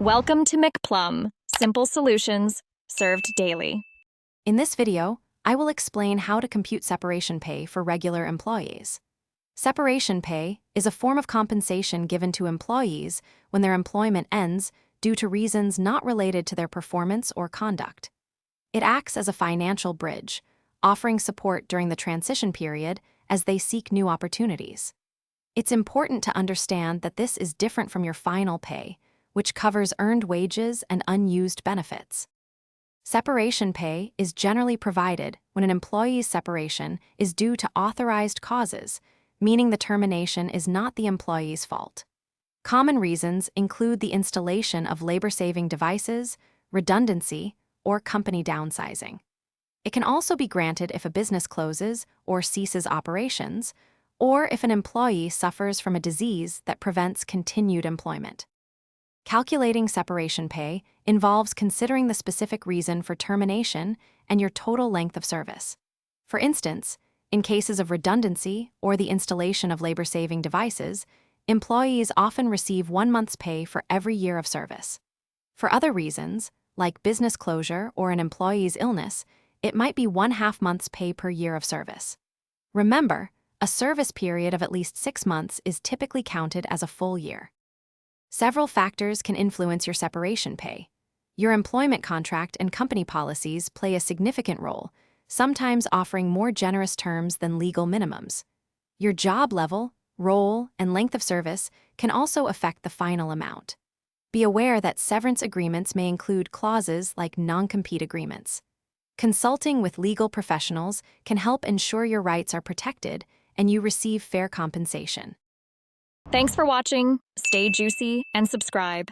Welcome to McPlum, simple solutions served daily. In this video, I will explain how to compute separation pay for regular employees. Separation pay is a form of compensation given to employees when their employment ends due to reasons not related to their performance or conduct. It acts as a financial bridge, offering support during the transition period as they seek new opportunities. It's important to understand that this is different from your final pay, which covers earned wages and unused benefits. Separation pay is generally provided when an employee's separation is due to authorized causes, meaning the termination is not the employee's fault. Common reasons include the installation of labor-saving devices, redundancy, or company downsizing. It can also be granted if a business closes or ceases operations, or if an employee suffers from a disease that prevents continued employment. Calculating separation pay involves considering the specific reason for termination and your total length of service. For instance, in cases of redundancy or the installation of labor-saving devices, employees often receive 1 month's pay for every year of service. For other reasons, like business closure or an employee's illness, it might be 1/2 month's pay per year of service. Remember, a service period of at least 6 months is typically counted as a full year. Several factors can influence your separation pay. Your employment contract and company policies play a significant role, sometimes offering more generous terms than legal minimums. Your job level, role, and length of service can also affect the final amount. Be aware that severance agreements may include clauses like non-compete agreements. Consulting with legal professionals can help ensure your rights are protected and you receive fair compensation. Thanks for watching. Stay juicy and subscribe.